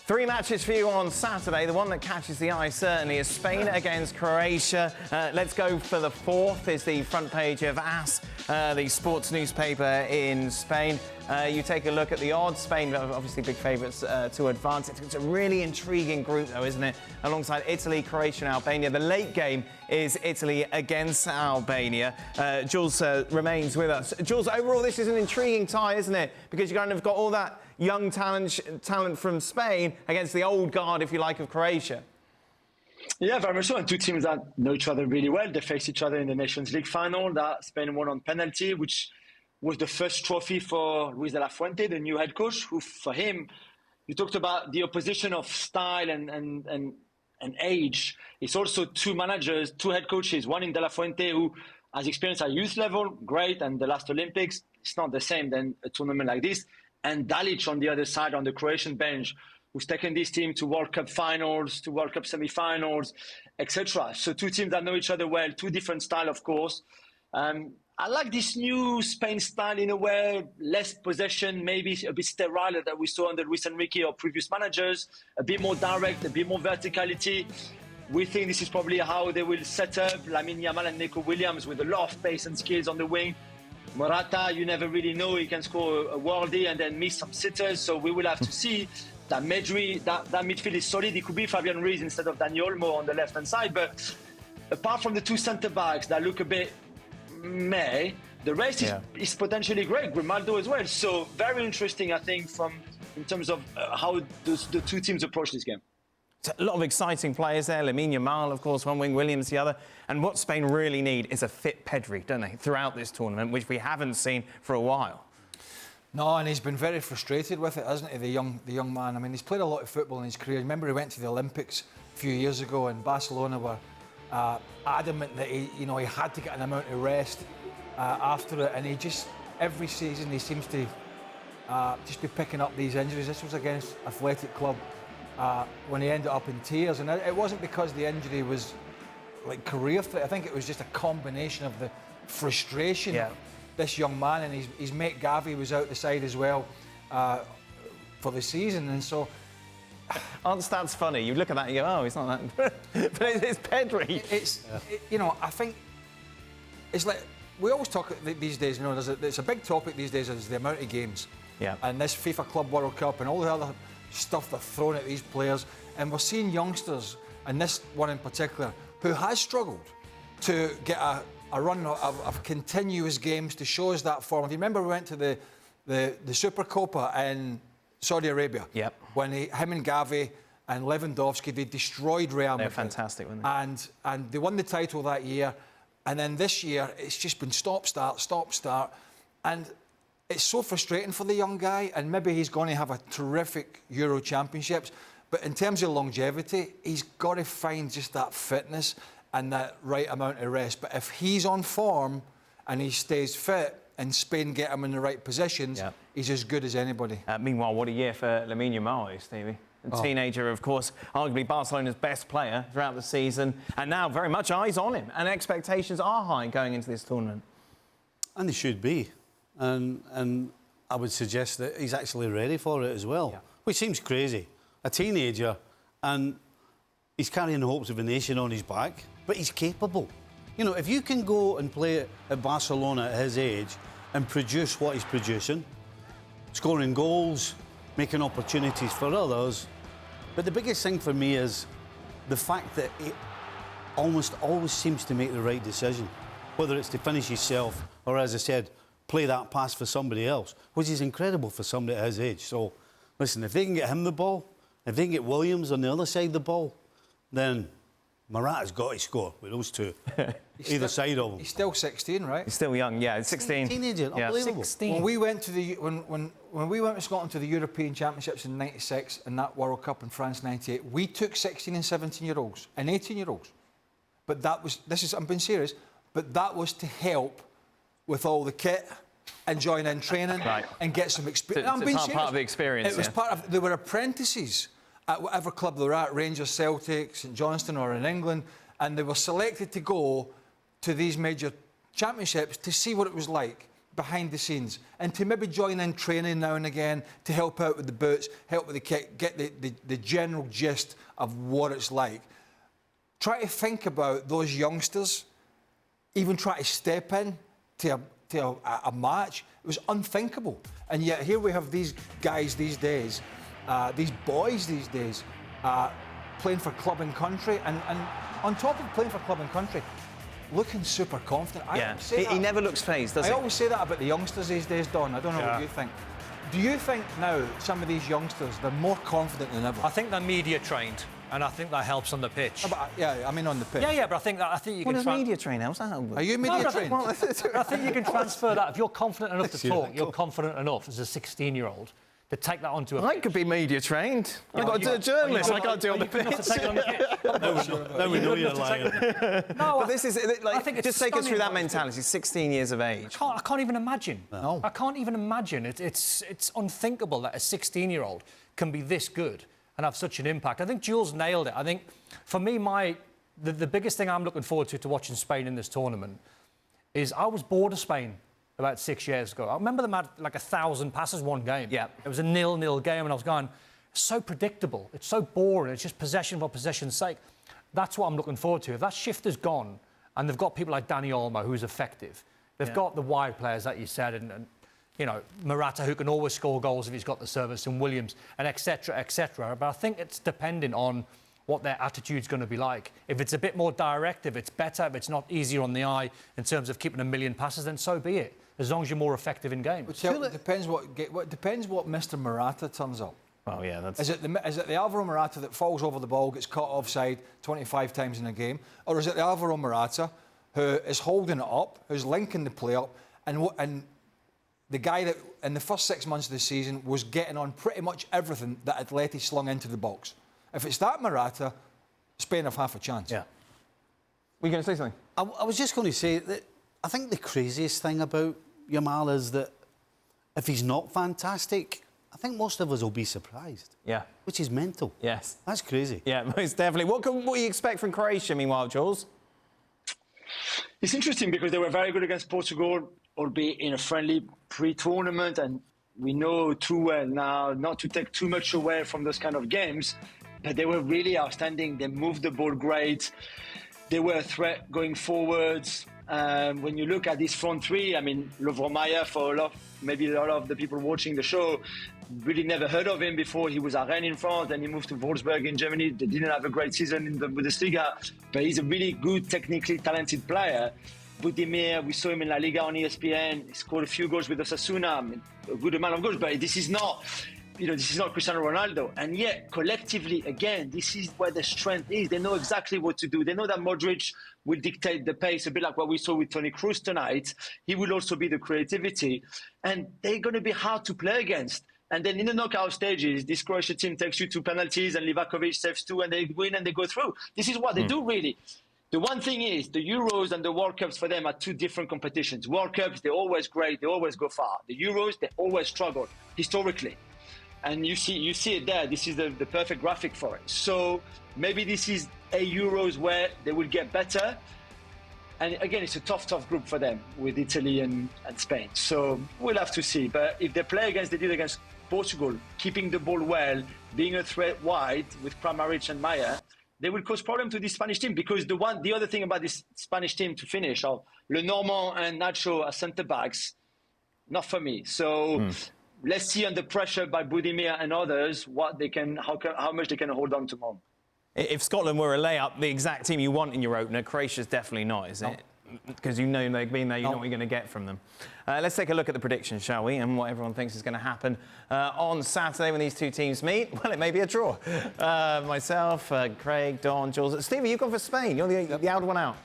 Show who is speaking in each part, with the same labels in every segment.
Speaker 1: Three matches for you on Saturday. The one that catches the eye certainly is Spain against Croatia. Let's go for the fourth. Is the front page of AS, the sports newspaper in Spain. You take a look at the odds. Spain, obviously big favourites to advance. It's a really intriguing group, though, isn't it? Alongside Italy, Croatia and Albania. The late game is Italy against Albania. Juls remains with us. Juls, overall, this is an intriguing tie, isn't it? Because you kind of got all that young talent from Spain against the old guard, if you like, of Croatia.
Speaker 2: Yeah, very much so. And two teams that know each other really well. They faced each other in the Nations League final that Spain won on penalty, which was the first trophy for Luis de la Fuente, the new head coach, who for him, you talked about the opposition of style and age. It's also two managers, two head coaches, one in de la Fuente who has experience at youth level, great, and the last Olympics, it's not the same than a tournament like this. And Dalic on the other side, on the Croatian bench, who's taken this team to World Cup finals, to World Cup semi-finals, etc. So two teams that know each other well, two different styles, of course. I like this new Spain style in a way, less possession, maybe a bit sterile that we saw under Luis Enrique or previous managers, a bit more direct, a bit more verticality. We think this is probably how they will set up Lamine Yamal and Nico Williams with a lot of pace and skills on the wing. Morata, you never really know, he can score a worldie and then miss some sitters, so we will have to see. That Pedri, that midfield is solid. It could be Fabian Ruiz instead of Dani Olmo on the left-hand side, but apart from the two centre-backs that look a bit meh, the rest is potentially great. Grimaldo as well. So very interesting, I think, in terms of how the two teams approach this game.
Speaker 1: A lot of exciting players there. Lamine Yamal, of course, one wing, Williams the other. And what Spain really need is a fit Pedri, don't they, throughout this tournament, which we haven't seen for a while.
Speaker 3: No, and he's been very frustrated with it, hasn't he, the young man? I mean, he's played a lot of football in his career. Remember, he went to the Olympics a few years ago, and Barcelona were adamant that he had to get an amount of rest after it, and he just every season he seems to just be picking up these injuries. This was against Athletic Club when he ended up in tears, and it wasn't because the injury was like career threat. I think it was just a combination of the frustration. Yeah. This young man, and his mate Gavi was out the side as well for the season, and so
Speaker 1: aren't stats funny? You look at that and you go, oh, he's not that, but it's Pedri.
Speaker 3: I think it's like we always talk these days. It's a big topic these days is the amount of games, and this FIFA Club World Cup and all the other stuff they're throwing at these players, and we're seeing youngsters, and this one in particular, who has struggled to get a run of continuous games to show us that form. If you remember, we went to the Super Copa in Saudi Arabia. Yep. When him and Gavi and Lewandowski, they destroyed Real Madrid.
Speaker 1: They're fantastic, weren't they?
Speaker 3: And they won the title that year. And then this year, it's just been stop-start. And it's so frustrating for the young guy. And maybe he's going to have a terrific Euro Championships. But in terms of longevity, he's got to find just that fitness and that right amount of rest. But if he's on form and he stays fit and Spain get him in the right positions, he's as good as anybody.
Speaker 1: Meanwhile, what a year for Lamine Yamal, Stevie. A teenager, of course, arguably Barcelona's best player throughout the season, and now very much eyes on him, and expectations are high going into this tournament.
Speaker 4: And they should be. And I would suggest that he's actually ready for it as well, which seems crazy. A teenager, and he's carrying the hopes of a nation on his back, but he's capable. You know, if you can go and play at Barcelona at his age and produce what he's producing, scoring goals, making opportunities for others, but the biggest thing for me is the fact that he almost always seems to make the right decision, whether it's to finish himself or, as I said, play that pass for somebody else, which is incredible for somebody at his age. So, listen, if they can get him the ball, if they can get Williams on the other side of the ball, then Morata's got to score with those two, either side of him.
Speaker 3: He's still 16, right?
Speaker 1: He's still young, yeah. 16.
Speaker 4: Teenager, unbelievable.
Speaker 1: 16.
Speaker 3: When we went to when we went to Scotland to the European Championships in '96 and that World Cup in France '98, we took 16 and 17-year-olds and 18-year-olds. But I'm being serious. But that was to help with all the kit and join in training and get some experience. I'm being serious.
Speaker 1: Part of the experience.
Speaker 3: It was part of. They were apprentices at whatever club they were at, Rangers, Celtic, St Johnstone or in England, and they were selected to go to these major championships to see what it was like. behind the scenes and to maybe join in training now and again to help out with the boots, help with the kit, get the general gist of what it's like. Try to think about those youngsters, even try to step in to a match. It was unthinkable. And yet here we have these guys these days, these boys these days, playing for club and country. And on top of playing for club and country, looking super confident.
Speaker 1: He never looks phased, does he?
Speaker 3: I always say that about the youngsters these days, Don. I don't know what you think. Do you think now some of these youngsters, they're more confident than ever?
Speaker 5: I think they're media trained, and I think that helps on the pitch.
Speaker 3: I mean on the pitch.
Speaker 5: Yeah, but I think you can.
Speaker 1: What does media train? How's that?
Speaker 3: Are you media trained?
Speaker 5: I think you can transfer that. If you're confident enough to talk, you're confident enough as a 16-year-old to take that onto a pitch.
Speaker 1: I could be media trained. I've got to do a journalist. I can't do on the pitch.
Speaker 4: No, we know you're lying.
Speaker 1: No, but this is like. I think just take us through that mentality. 16 years of age.
Speaker 5: I can't even imagine.
Speaker 3: No.
Speaker 5: I can't even imagine. It's unthinkable that a 16-year-old can be this good and have such an impact. I think Juls nailed it. I think for me, the biggest thing I'm looking forward to watching Spain in this tournament is I was bored of Spain about 6 years ago. I remember them had like 1,000 passes one game.
Speaker 1: Yeah.
Speaker 5: It was a 0-0 game and I was going, it's so predictable. It's so boring. It's just possession for possession's sake. That's what I'm looking forward to. If that shift is gone and they've got people like Dani Olmo who's effective, they've got the wide players that you said and you know, Morata who can always score goals if he's got the service and Williams and etc, etc. But I think it's dependent on what their attitude's going to be like. If it's a bit more direct, if it's better, if it's not easier on the eye in terms of keeping 1 million passes, then so be it. As long as you're more effective in games.
Speaker 3: It depends what Mr. Morata turns up.
Speaker 1: Oh yeah, that's.
Speaker 3: Is it the Alvaro Morata that falls over the ball, gets caught offside 25 times in a game, or is it the Alvaro Morata who is holding it up, who's linking the play up, and the guy that in the first 6 months of the season was getting on pretty much everything that Atleti slung into the box? If it's that Morata, Spain have half a chance.
Speaker 1: Yeah. Were you going to say something?
Speaker 4: I was just going to say that I think the craziest thing about Yamal is that if he's not fantastic, I think most of us will be surprised.
Speaker 1: Yeah.
Speaker 4: Which is mental.
Speaker 1: Yes.
Speaker 4: That's crazy.
Speaker 1: Yeah, most definitely. What do you expect from Croatia, meanwhile, Jules?
Speaker 2: It's interesting because they were very good against Portugal, albeit in a friendly pre-tournament, and we know too well now not to take too much away from those kind of games, but they were really outstanding. They moved the ball great. They were a threat going forwards. When you look at this front three, I mean, Lovro-Mayer, for maybe a lot of the people watching the show, really never heard of him before. He was at Rennes in France, then he moved to Wolfsburg in Germany. They didn't have a great season in the Bundesliga, but he's a really good, technically talented player. Budimir, we saw him in La Liga on ESPN. He scored a few goals with Osasuna, I mean, a good amount of goals, but this is not Cristiano Ronaldo. And yet, collectively, again, this is where the strength is. They know exactly what to do. They know that Modric will dictate the pace, a bit like what we saw with Toni Kroos tonight. He will also be the creativity. And they're going to be hard to play against. And then in the knockout stages, this Croatia team takes you to penalties and Livakovic saves 2 and they win and they go through. This is what they do, really. The one thing is, the Euros and the World Cups for them are two different competitions. World Cups, they're always great. They always go far. The Euros, they always struggle, historically. And you see it there. This is the perfect graphic for it. So maybe this is a Euros where they will get better. And again, it's a tough group for them with Italy and Spain. So we'll have to see. But if they play against, they did against Portugal, keeping the ball well, being a threat wide with Kramaric and Maya, they will cause problem to this Spanish team. Because the other thing about this Spanish team to finish are Lenormand and Nacho as centre-backs, not for me. So let's see under pressure by Budimir and others how much they can hold on to Mom.
Speaker 1: If Scotland were a layup, the exact team you want in your opener, Croatia's definitely not, is it? Because you know they've been there, you know what you're going to get from them. Let's take a look at the predictions, shall we, and what everyone thinks is going to happen on Saturday when these two teams meet. Well, it may be a draw. Myself, Craig, Don, Jules. Stevie, you've gone for Spain. You're the odd one out.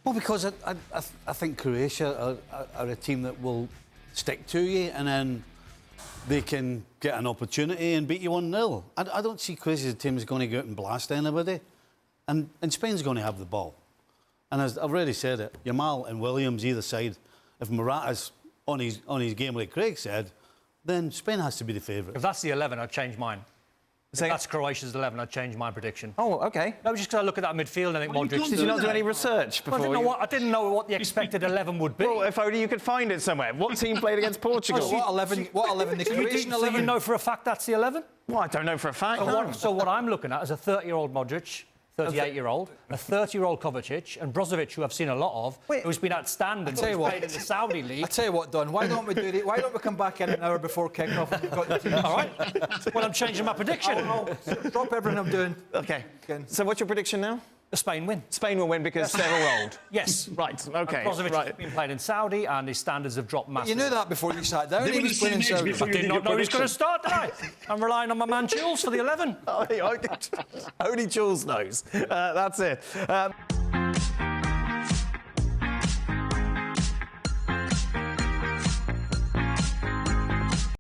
Speaker 4: Well, because I think Croatia are a team that will stick to you and then they can get an opportunity and beat you 1-0. I don't see Croatia as a team that's going to go out and blast anybody. And Spain's going to have the ball. And as I've already said it, Yamal and Williams either side. If Morata's on his game like Craig said, then Spain has to be the favourite.
Speaker 5: If that's the 11, I'd change mine. If that's Croatia's 11, I'd change my prediction.
Speaker 1: Oh, OK.
Speaker 5: No, just because I look at that midfield and I think Modric...
Speaker 1: Did you not do any research before?
Speaker 5: Well, I didn't know what the expected 11 would be.
Speaker 1: Well, if only you could find it somewhere. What team played against Portugal?
Speaker 3: What 11? The Croatian 11?
Speaker 5: So you know for a fact that's the 11?
Speaker 1: Well, I don't know for a fact.
Speaker 5: So what I'm looking at is a 30-year-old Modric, 38-year-old, a 30-year-old Kovacic, and Brozovic, who I've seen a lot of, who's been outstanding. Who's played in the Saudi league.
Speaker 3: I tell you what, Don. Why don't we come back in an hour before kick-off and we've got the team?
Speaker 5: All right. Well, I'm changing my prediction.
Speaker 3: I'll drop everything I'm doing.
Speaker 1: OK. So what's your prediction now?
Speaker 5: Spain win.
Speaker 1: Spain will win because they're all old.
Speaker 5: Yes.
Speaker 1: Right, OK.
Speaker 5: Brozovic has been playing in Saudi and his standards have dropped massively.
Speaker 3: You knew that before you sat down. He was playing in Saudi.
Speaker 5: I did not know he was going to start tonight. I'm relying on my man Juls for the 11.
Speaker 1: Only Jules knows. That's it.